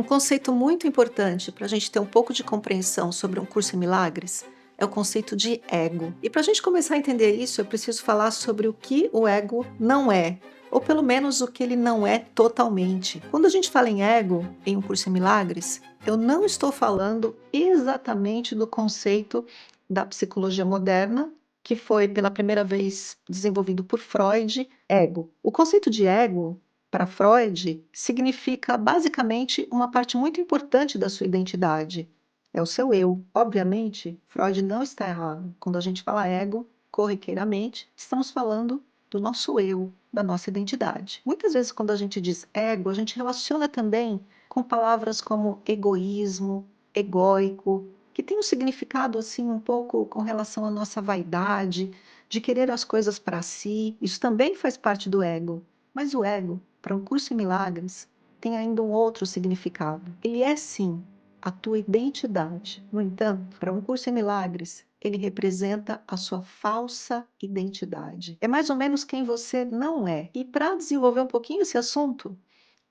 conceito muito importante para a gente ter um pouco de compreensão sobre um curso em milagres é o conceito de ego. E para a gente começar a entender isso, eu preciso falar sobre o que o ego não é, ou pelo menos o que ele não é totalmente. Quando a gente fala em ego em um curso em milagres, eu não estou falando exatamente do conceito da psicologia moderna, que foi pela primeira vez desenvolvido por Freud, ego. O conceito de ego para Freud, significa basicamente uma parte muito importante da sua identidade. É o seu eu. Obviamente, Freud não está errado. Quando a gente fala ego, corriqueiramente, estamos falando do nosso eu, da nossa identidade. Muitas vezes, quando a gente diz ego, a gente relaciona também com palavras como egoísmo, egóico, que tem um significado assim um pouco com relação à nossa vaidade, de querer as coisas para si. Isso também faz parte do ego. Mas o ego, para um curso em milagres, tem ainda um outro significado. Ele é, sim, a tua identidade. No entanto, para um curso em milagres, ele representa a sua falsa identidade. É mais ou menos quem você não é. E para desenvolver um pouquinho esse assunto,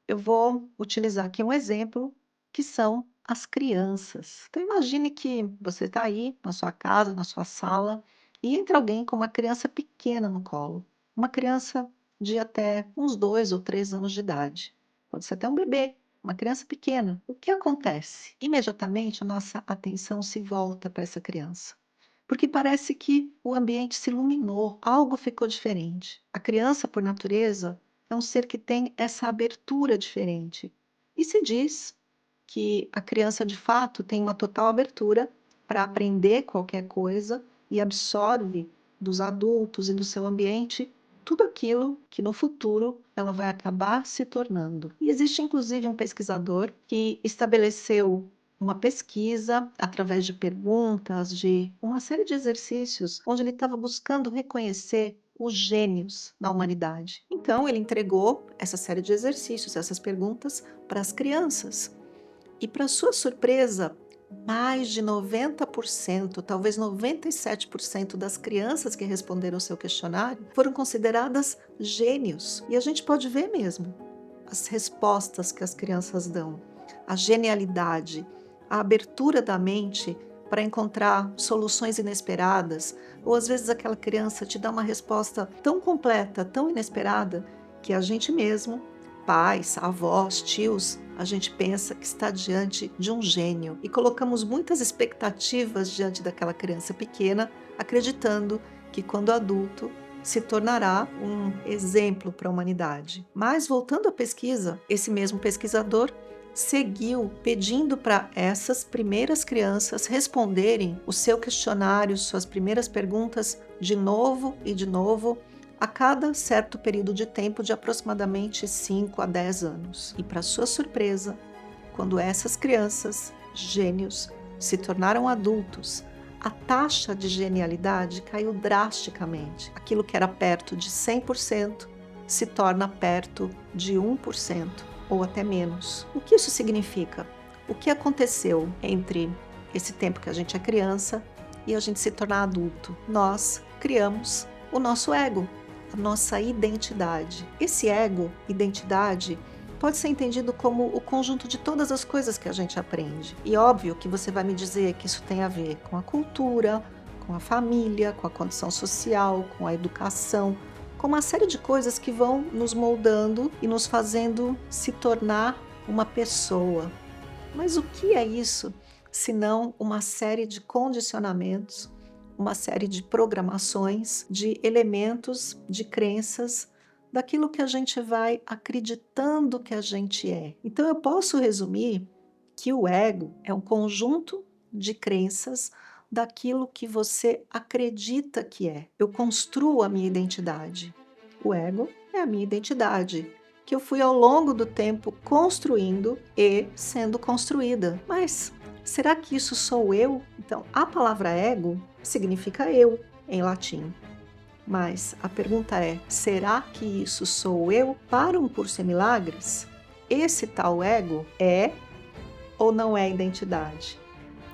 eu vou utilizar aqui um exemplo, que são as crianças. Então imagine que você está aí na sua casa, na sua sala, e entra alguém com uma criança pequena no colo. Uma criança de até uns 2 ou 3 anos de idade. Pode ser até um bebê, uma criança pequena. O que acontece? Imediatamente a nossa atenção se volta para essa criança. Porque parece que o ambiente se iluminou, algo ficou diferente. A criança, por natureza, é um ser que tem essa abertura diferente. E se diz que a criança, de fato, tem uma total abertura para aprender qualquer coisa e absorve dos adultos e do seu ambiente tudo aquilo que no futuro ela vai acabar se tornando. E existe inclusive um pesquisador que estabeleceu uma pesquisa através de perguntas, de uma série de exercícios, onde ele estava buscando reconhecer os gênios na humanidade. Então, ele entregou essa série de exercícios, essas perguntas, para as crianças. E, para sua surpresa, mais de 90%, talvez 97% das crianças que responderam ao seu questionário foram consideradas gênios. E a gente pode ver mesmo as respostas que as crianças dão, a genialidade, a abertura da mente para encontrar soluções inesperadas, ou às vezes aquela criança te dá uma resposta tão completa, tão inesperada, que a gente mesmo, pais, avós, tios, a gente pensa que está diante de um gênio e colocamos muitas expectativas diante daquela criança pequena, acreditando que quando adulto se tornará um exemplo para a humanidade. Mas voltando à pesquisa, esse mesmo pesquisador seguiu pedindo para essas primeiras crianças responderem o seu questionário, suas primeiras perguntas de novo e de novo, a cada certo período de tempo de aproximadamente 5 a 10 anos. E para sua surpresa, quando essas crianças, gênios, se tornaram adultos, a taxa de genialidade caiu drasticamente. Aquilo que era perto de 100% se torna perto de 1% ou até menos. O que isso significa? O que aconteceu entre esse tempo que a gente é criança e a gente se tornar adulto? Nós criamos o nosso ego, a nossa identidade. Esse ego, identidade, pode ser entendido como o conjunto de todas as coisas que a gente aprende. E óbvio que você vai me dizer que isso tem a ver com a cultura, com a família, com a condição social, com a educação, com uma série de coisas que vão nos moldando e nos fazendo se tornar uma pessoa. Mas o que é isso, senão uma série de condicionamentos, uma série de programações, de elementos, de crenças, daquilo que a gente vai acreditando que a gente é. Então eu posso resumir que o ego é um conjunto de crenças daquilo que você acredita que é. Eu construo a minha identidade. O ego é a minha identidade, que eu fui ao longo do tempo construindo e sendo construída. Mas será que isso sou eu? Então, a palavra ego significa eu em latim. Mas a pergunta é, será que isso sou eu para um curso em milagres? Esse tal ego é ou não é identidade?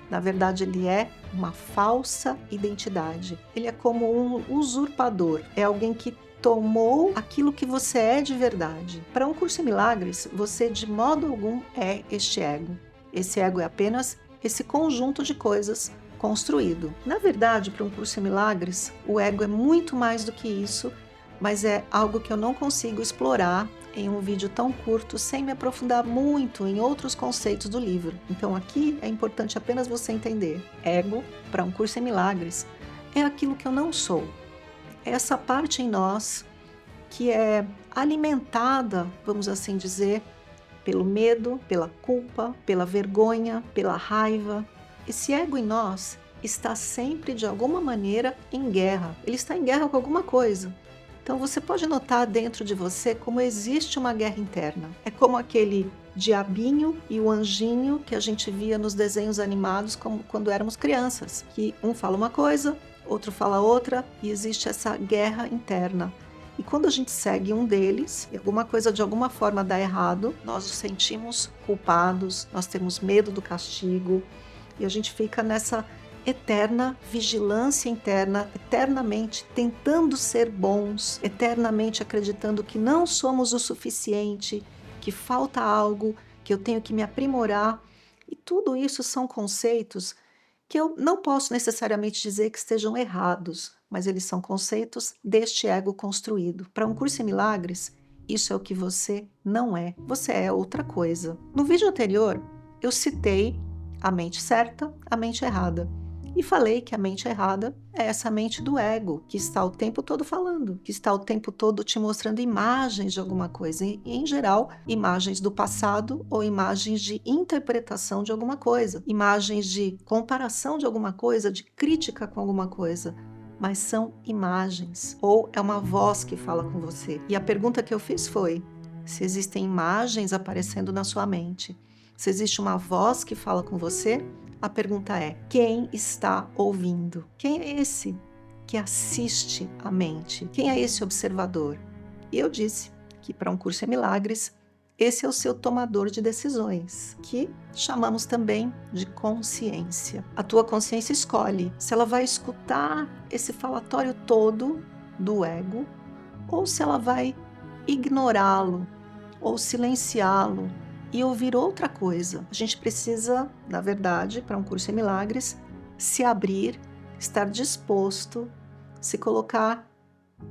Na verdade, ele é uma falsa identidade. Ele é como um usurpador. É alguém que tomou aquilo que você é de verdade. Para um curso em milagres, você de modo algum é este ego. Esse ego é apenas esse conjunto de coisas construído. Na verdade, para um curso em milagres, o ego é muito mais do que isso, mas é algo que eu não consigo explorar em um vídeo tão curto sem me aprofundar muito em outros conceitos do livro. Então aqui é importante apenas você entender. Ego, para um curso em milagres, é aquilo que eu não sou. É essa parte em nós que é alimentada, vamos assim dizer, pelo medo, pela culpa, pela vergonha, pela raiva. Esse ego em nós está sempre, de alguma maneira, em guerra. Ele está em guerra com alguma coisa. Então você pode notar dentro de você como existe uma guerra interna. É como aquele diabinho e o anjinho que a gente via nos desenhos animados como quando éramos crianças, que um fala uma coisa, outro fala outra, e existe essa guerra interna. E quando a gente segue um deles, e alguma coisa de alguma forma dá errado, nós nos sentimos culpados, nós temos medo do castigo, e a gente fica nessa eterna vigilância interna, eternamente tentando ser bons, eternamente acreditando que não somos o suficiente, que falta algo, que eu tenho que me aprimorar. E tudo isso são conceitos que eu não posso necessariamente dizer que estejam errados, mas eles são conceitos deste ego construído. Para um curso em milagres, isso é o que você não é. Você é outra coisa. No vídeo anterior, eu citei a mente certa, a mente errada. E falei que a mente errada é essa mente do ego, que está o tempo todo falando, que está o tempo todo te mostrando imagens de alguma coisa, e em geral, imagens do passado ou imagens de interpretação de alguma coisa, imagens de comparação de alguma coisa, de crítica com alguma coisa. Mas são imagens, ou é uma voz que fala com você. E a pergunta que eu fiz foi: se existem imagens aparecendo na sua mente, se existe uma voz que fala com você, a pergunta é: quem está ouvindo? Quem é esse que assiste a mente? Quem é esse observador? E eu disse que para um curso em milagres, esse é o seu tomador de decisões, que chamamos também de consciência. A tua consciência escolhe se ela vai escutar esse falatório todo do ego ou se ela vai ignorá-lo ou silenciá-lo e ouvir outra coisa. A gente precisa, na verdade, para um curso em milagres, se abrir, estar disposto, se colocar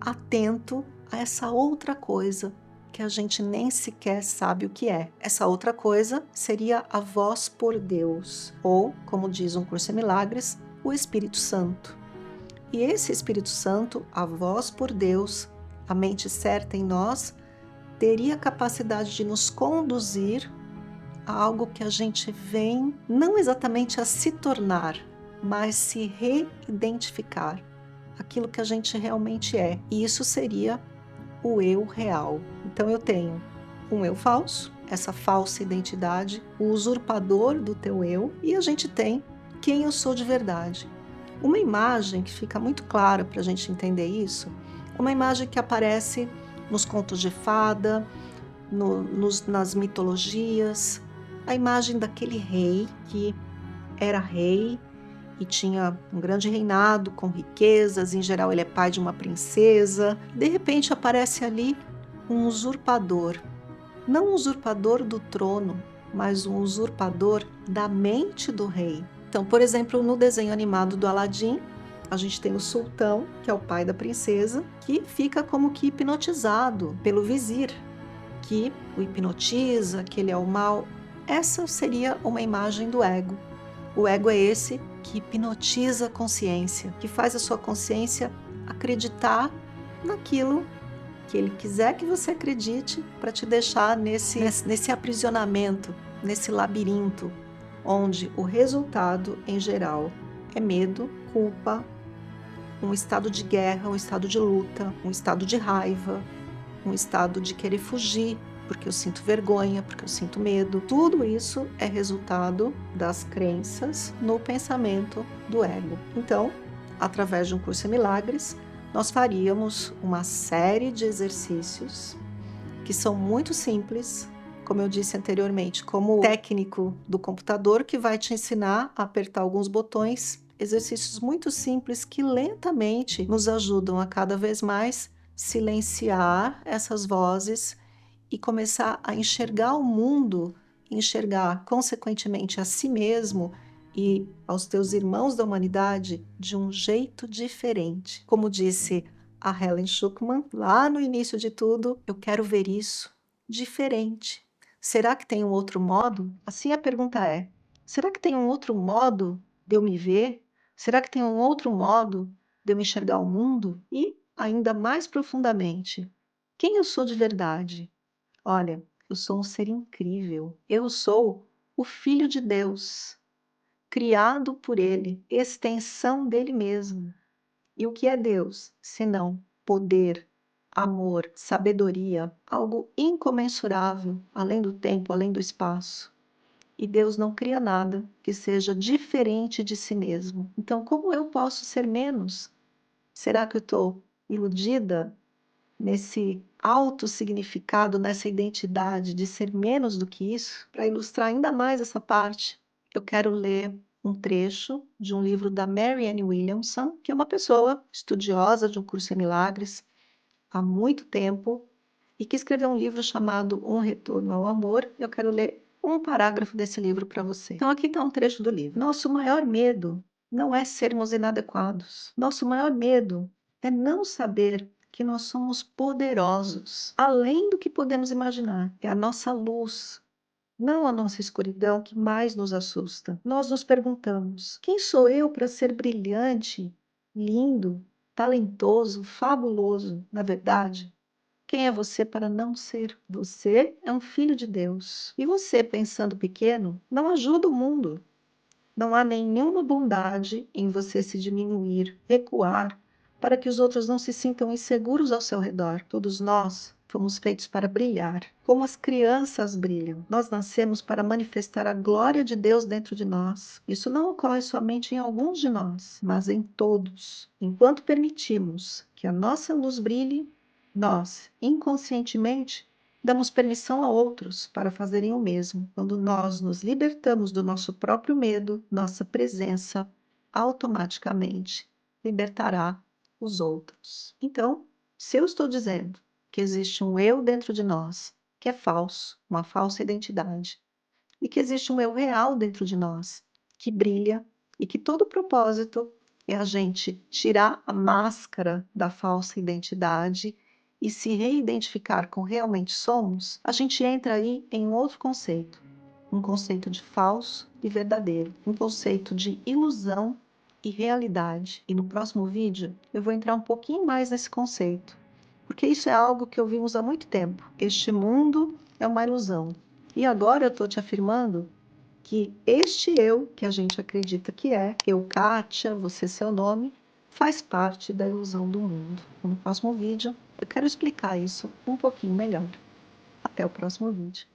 atento a essa outra coisa que a gente nem sequer sabe o que é. Essa outra coisa seria a voz por Deus, ou, como diz um curso em milagres, o Espírito Santo. E esse Espírito Santo, a voz por Deus, a mente certa em nós, teria a capacidade de nos conduzir a algo que a gente vem não exatamente a se tornar, mas se reidentificar, aquilo que a gente realmente é. E isso seria o eu real. Então eu tenho um eu falso, essa falsa identidade, o usurpador do teu eu, e a gente tem quem eu sou de verdade. Uma imagem que fica muito clara para a gente entender isso, é uma imagem que aparece nos contos de fada, nas mitologias, a imagem daquele rei que era rei e tinha um grande reinado com riquezas, em geral ele é pai de uma princesa. De repente aparece ali um usurpador, não um usurpador do trono, mas um usurpador da mente do rei. Então, por exemplo, no desenho animado do Aladim, a gente tem o sultão, que é o pai da princesa, que fica como que hipnotizado pelo vizir, que o hipnotiza, que ele é o mal. Essa seria uma imagem do ego. O ego é esse que hipnotiza a consciência, que faz a sua consciência acreditar naquilo que ele quiser que você acredite, para te deixar nesse aprisionamento, nesse labirinto, onde o resultado, em geral, é medo, culpa, um estado de guerra, um estado de luta, um estado de raiva, um estado de querer fugir, porque eu sinto vergonha, porque eu sinto medo. Tudo isso é resultado das crenças no pensamento do ego. Então, através de um curso em milagres, nós faríamos uma série de exercícios que são muito simples, como eu disse anteriormente, como o técnico do computador que vai te ensinar a apertar alguns botões, exercícios muito simples que lentamente nos ajudam a cada vez mais silenciar essas vozes e começar a enxergar o mundo, enxergar consequentemente a si mesmo e aos teus irmãos da humanidade de um jeito diferente. Como disse a Helen Schucman lá no início de tudo, eu quero ver isso diferente. Será que tem um outro modo? Assim a pergunta é: será que tem um outro modo de eu me ver? Será que tem um outro modo de eu enxergar o mundo? E, ainda mais profundamente, quem eu sou de verdade? Olha, eu sou um ser incrível. Eu sou o Filho de Deus, criado por Ele, extensão dele mesmo. E o que é Deus, senão poder, amor, sabedoria, algo incomensurável, além do tempo, além do espaço? E Deus não cria nada que seja diferente de si mesmo. Então, como eu posso ser menos? Será que eu estou iludida nesse alto significado, nessa identidade de ser menos do que isso? Para ilustrar ainda mais essa parte, eu quero ler um trecho de um livro da Marianne Williamson, que é uma pessoa estudiosa de um curso em milagres há muito tempo e que escreveu um livro chamado Um Retorno ao Amor. Eu quero ler um parágrafo desse livro para você. Então, aqui está um trecho do livro. Nosso maior medo não é sermos inadequados. Nosso maior medo é não saber que nós somos poderosos, além do que podemos imaginar. É a nossa luz, não a nossa escuridão, que mais nos assusta. Nós nos perguntamos: quem sou eu para ser brilhante, lindo, talentoso, fabuloso? Na verdade, quem é você para não ser? Você é um filho de Deus. E você, pensando pequeno, não ajuda o mundo. Não há nenhuma bondade em você se diminuir, recuar, para que os outros não se sintam inseguros ao seu redor. Todos nós fomos feitos para brilhar, como as crianças brilham. Nós nascemos para manifestar a glória de Deus dentro de nós. Isso não ocorre somente em alguns de nós, mas em todos. Enquanto permitimos que a nossa luz brilhe, nós, inconscientemente, damos permissão a outros para fazerem o mesmo. Quando nós nos libertamos do nosso próprio medo, nossa presença automaticamente libertará os outros. Então, se eu estou dizendo que existe um eu dentro de nós que é falso, uma falsa identidade, e que existe um eu real dentro de nós que brilha e que todo o propósito é a gente tirar a máscara da falsa identidade e se reidentificar com realmente somos, a gente entra aí em um outro conceito, um conceito de falso e verdadeiro, um conceito de ilusão e realidade. E no próximo vídeo eu vou entrar um pouquinho mais nesse conceito, porque isso é algo que ouvimos há muito tempo. Este mundo é uma ilusão. E agora eu estou te afirmando que este eu, que a gente acredita que é, eu, Kátia, você, seu nome, faz parte da ilusão do mundo. No próximo vídeo, eu quero explicar isso um pouquinho melhor. Até o próximo vídeo.